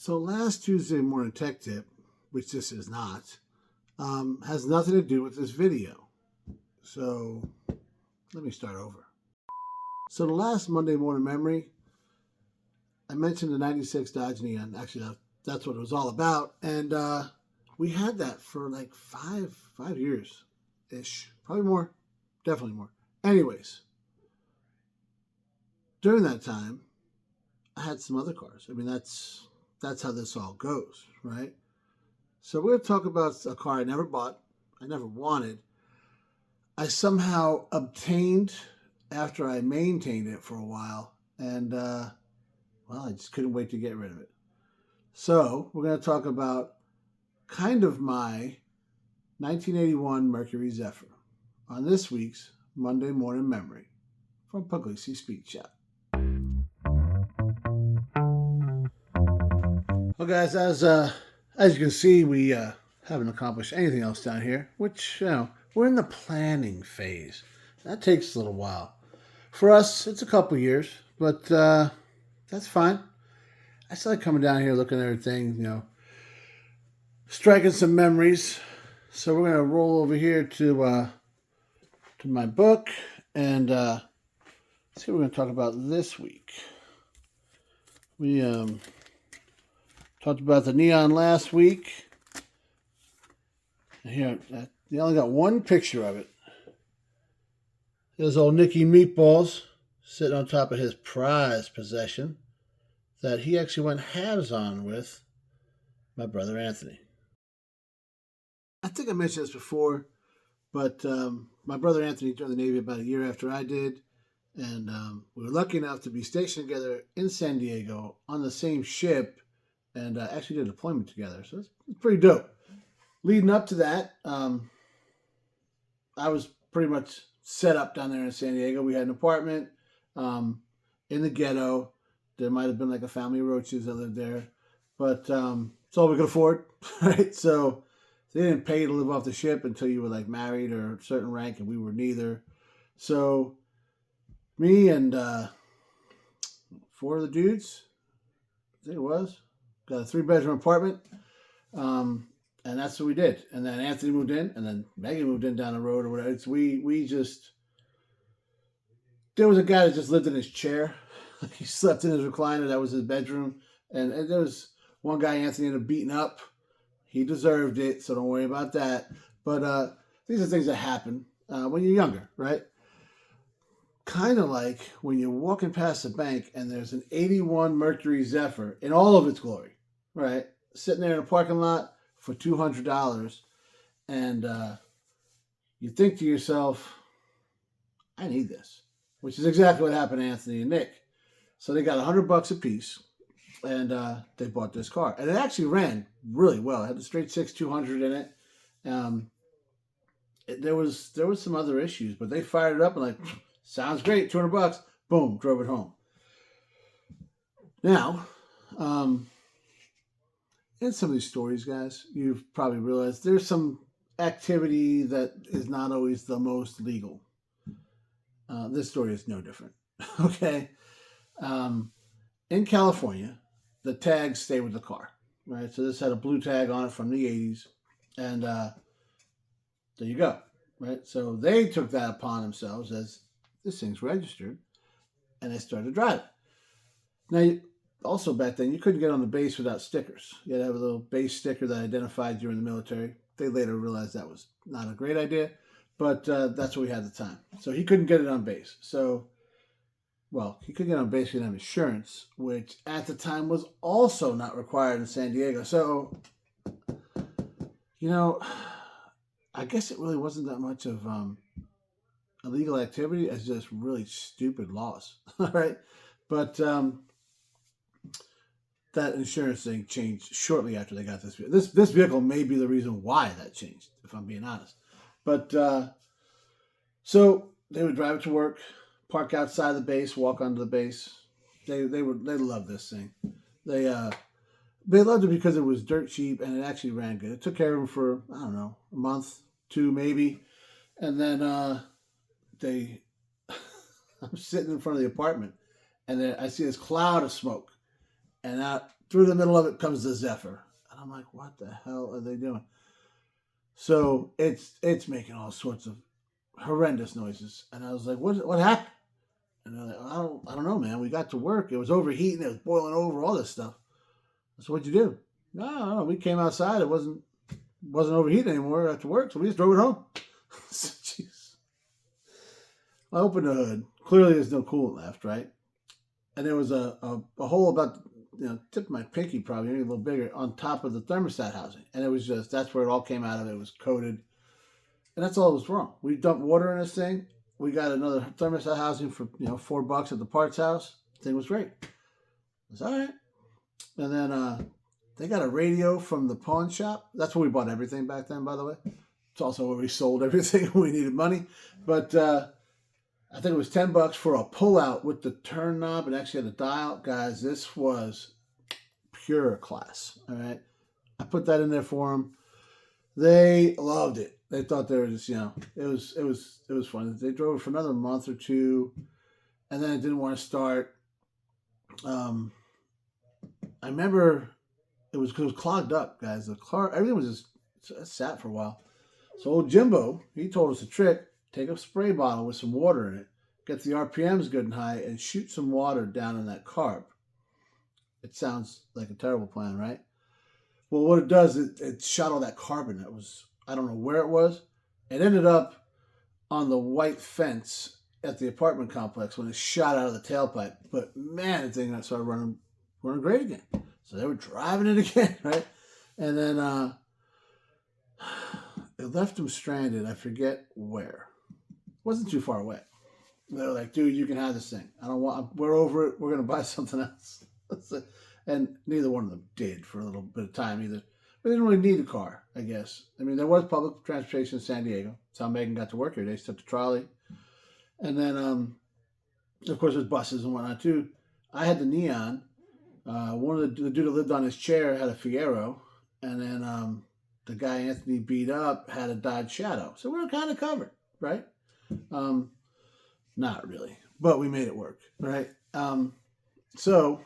So last Tuesday morning tech tip, which this is not, has nothing to do with this video. So let me start over. So the last Monday morning memory, I mentioned the 96 Dodge Neon. Actually, that's what it was all about. And we had that for like five years-ish. Probably more. Definitely more. Anyways, during that time, I had some other cars. I mean, that's how this all goes, right? So we're going to talk about a car I never bought, I never wanted. I somehow obtained after I maintained it for a while, and I just couldn't wait to get rid of it. So we're going to talk about kind of my 1981 Mercury Zephyr on this week's Monday Morning Memory from Pugliese Speed Shop. Well, guys, as you can see, we haven't accomplished anything else down here, which, we're in the planning phase. That takes a little while. For us, it's a couple years, but that's fine. I still like coming down here, looking at everything, striking some memories. So we're going to roll over here to my book and see what we're going to talk about this week. We talked about the Neon last week. Here, you only got one picture of it. There's old Nicky Meatballs sitting on top of his prized possession that he actually went halves on with my brother Anthony. I think I mentioned this before, but my brother Anthony joined the Navy about a year after I did, and we were lucky enough to be stationed together in San Diego on the same ship and actually did a deployment together. So it's pretty dope. Leading up to that, I was pretty much set up down there in San Diego. We had an apartment in the ghetto. There might have been like a family of roaches that lived there, but it's all we could afford, right? So they didn't pay you to live off the ship until you were like married or a certain rank, and we were neither. So me and 4 of the dudes, I think it was, got a 3-bedroom apartment, and that's what we did. And then Anthony moved in, and then Megan moved in down the road or whatever. We just, there was a guy that just lived in his chair. He slept in his recliner. That was his bedroom. And there was one guy Anthony ended up beating up. He deserved it, so don't worry about that. But these are things that happen when you're younger, right? Kind of like when you're walking past a bank and there's an 81 Mercury Zephyr in all of its glory, right? Sitting there in a parking lot for $200. And you think to yourself, I need this, which is exactly what happened to Anthony and Nick. So they got $100 a piece, and they bought this car. And it actually ran really well. It had the straight 6 200 in it. There was some other issues, but they fired it up and like, sounds great, $200. Boom, drove it home. Now, in some of these stories, guys, you've probably realized there's some activity that is not always the most legal. This story is no different. Okay. In California, the tags stay with the car, right? So this had a blue tag on it from the 80s, and there you go, right? So they took that upon themselves as this thing's registered, and they started to drive it. Now, also back then, you couldn't get on the base without stickers. You had to have a little base sticker that identified you in the military. They later realized that was not a great idea, but that's what we had at the time. So he couldn't get it on base. So, well, he could get on base, he didn't have insurance, which at the time was also not required in San Diego. So, I guess it really wasn't that much of illegal activity as just really stupid laws, all right? But that insurance thing changed shortly after they got this vehicle. This vehicle may be the reason why that changed, if I'm being honest. But so they would drive it to work, park outside the base, walk onto the base. They loved this thing. They loved it because it was dirt cheap and it actually ran good. It took care of them for, I don't know, a month, 2 maybe. And then I'm sitting in front of the apartment and then I see this cloud of smoke. And out through the middle of it comes the Zephyr. And I'm like, what the hell are they doing? So it's making all sorts of horrendous noises. And I was like, what happened? And they're like, I don't know, man. We got to work. It was overheating. It was boiling over. All this stuff. So what'd you do? No, we came outside. It wasn't overheating anymore after work, so we just drove it home. Jeez. I opened the hood. Clearly, there's no coolant left, right? And there was a hole about tip of my pinky, probably maybe a little bigger, on top of the thermostat housing, and it was that's where it all came out of. It was coated, and that's all that was wrong. We dumped water in this thing. We got another thermostat housing for $4 at the parts house. The thing was great. It was all right. And then they got a radio from the pawn shop. That's where we bought everything back then, by the way. It's also where we sold everything when we needed money. But I think it was $10 for a pullout with the turn knob and actually had a dial. Guys, this was pure class. All right. I put that in there for them. They loved it. They thought they were just, it was fun. They drove it for another month or two, and then it didn't want to start. I remember it was clogged up, guys. The car, everything was just sat for a while. So old Jimbo, he told us a trick: take a spray bottle with some water in it, get the RPMs good and high, and shoot some water down in that carb. It sounds like a terrible plan, right? Well, what it does, it shot all that carbon. That was, I don't know where it was. It ended up on the white fence at the apartment complex when it shot out of the tailpipe. But man, the thing started running great again. So they were driving it again, right? And then it left them stranded. I forget where. It wasn't too far away. They were like, dude, you can have this thing. We're over it. We're going to buy something else. And neither one of them did for a little bit of time either. But they didn't really need a car, I guess. I mean, there was public transportation in San Diego. That's how Megan got to work here. They took the trolley. And then, of course, there's buses and whatnot, too. I had the Neon. One of the dude that lived on his chair had a Figaro. And then the guy Anthony beat up had a Dodge Shadow. So we were kind of covered, right? Not really. But we made it work, right? So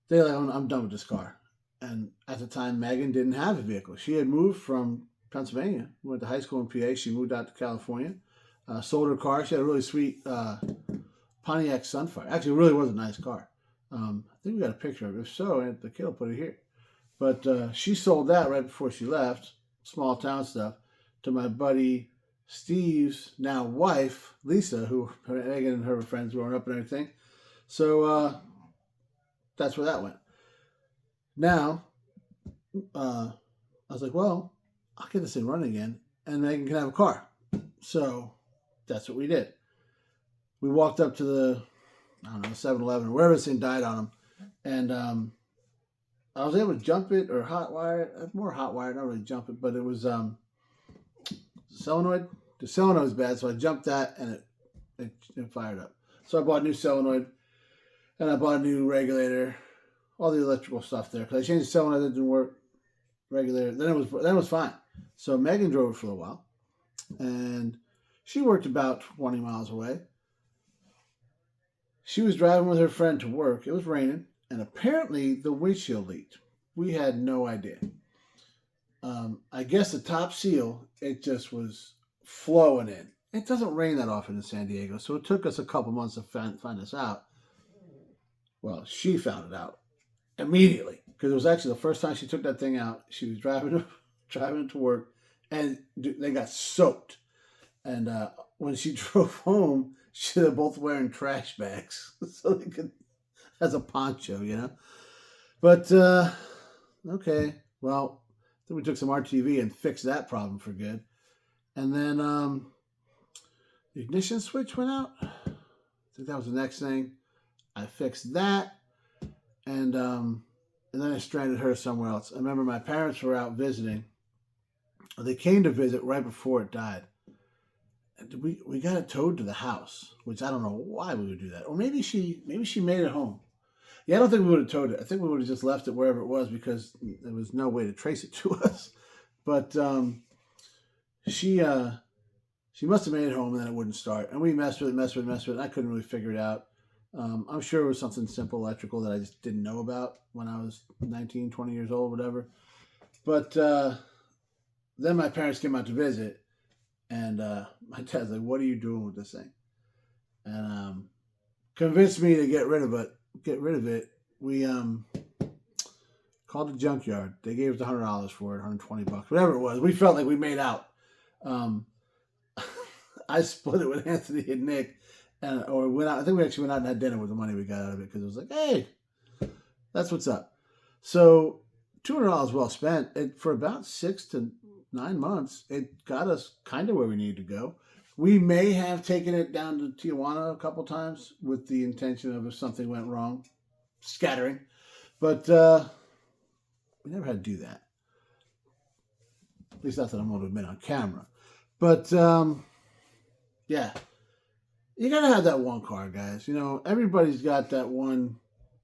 they're like, I'm done with this car. And at the time, Megan didn't have a vehicle. She had moved from Pennsylvania, went to high school in PA. She moved out to California, sold her car. She had a really sweet Pontiac Sunfire. Actually, it really was a nice car. I think we got a picture of it. If so, the kid will put it here. But she sold that right before she left, small town stuff, to my buddy Steve's now wife, Lisa, who Megan and her were friends growing up and everything. So that's where that went. Now, I was like, well, I'll get this thing running again, and Megan can have a car. So that's what we did. We walked up to the, 7-Eleven or wherever this thing died on them, and I was able to jump it or hot wire it. More hot wire, not really jump it, but it was solenoid. The solenoid was bad, so I jumped that, and it fired up. So I bought a new solenoid, and I bought a new regulator. All the electrical stuff there, because I changed the solenoid, that didn't work. Regulator, then it was fine. So Megan drove it for a while, and she worked about 20 miles away. She was driving with her friend to work. It was raining, and apparently the windshield leaked. We had no idea. I guess the top seal, it just was flowing in. It doesn't rain that often in San Diego, so it took us a couple months to find this out. Well, she found it out immediately, because it was actually the first time she took that thing out. She was driving to work, and they got soaked. And when she drove home, they were both wearing trash bags, so they could, as a poncho, But okay, well, then we took some RTV and fixed that problem for good. And then the ignition switch went out. I think that was the next thing. I fixed that. And then I stranded her somewhere else. I remember my parents were out visiting. They came to visit right before it died. And we got it towed to the house, which I don't know why we would do that. Or maybe she made it home. Yeah, I don't think we would have towed it. I think we would have just left it wherever it was, because there was no way to trace it to us. But she must have made it home, and then it wouldn't start. And we messed with it, and I couldn't really figure it out. I'm sure it was something simple electrical that I just didn't know about when I was 19, 20 years old, whatever. But then my parents came out to visit, and my dad's like, "What are you doing with this thing?" And convinced me to get rid of it. Get rid of it. We called the junkyard. They gave us $100 for it, $120, whatever it was. We felt like we made out. Um, I split it with Anthony and Nick, and or went out. I think we actually went out and had dinner with the money we got out of it because it was like, hey, that's what's up. So $200 well spent. For about 6 to 9 months, it got us kind of where we needed to go. We may have taken it down to Tijuana a couple times with the intention of if something went wrong, scattering. But we never had to do that. At least not that I'm going to admit on camera. But yeah, you got to have that one car, guys. You know, everybody's got that one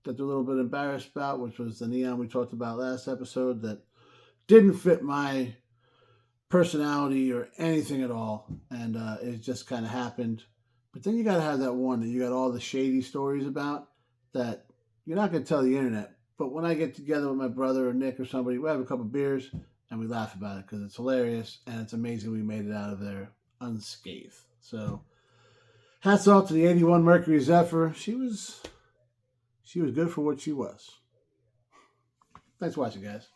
that they're a little bit embarrassed about, which was the Neon we talked about last episode that didn't fit my personality or anything at all, and it just kind of happened. But then you got to have that one that you got all the shady stories about that you're not going to tell the internet. But when I get together with my brother or Nick or somebody, we have a couple beers and we laugh about it because it's hilarious and it's amazing we made it out of there unscathed. So hats off to the '81 Mercury Zephyr. She was good for what she was. Thanks for watching, guys.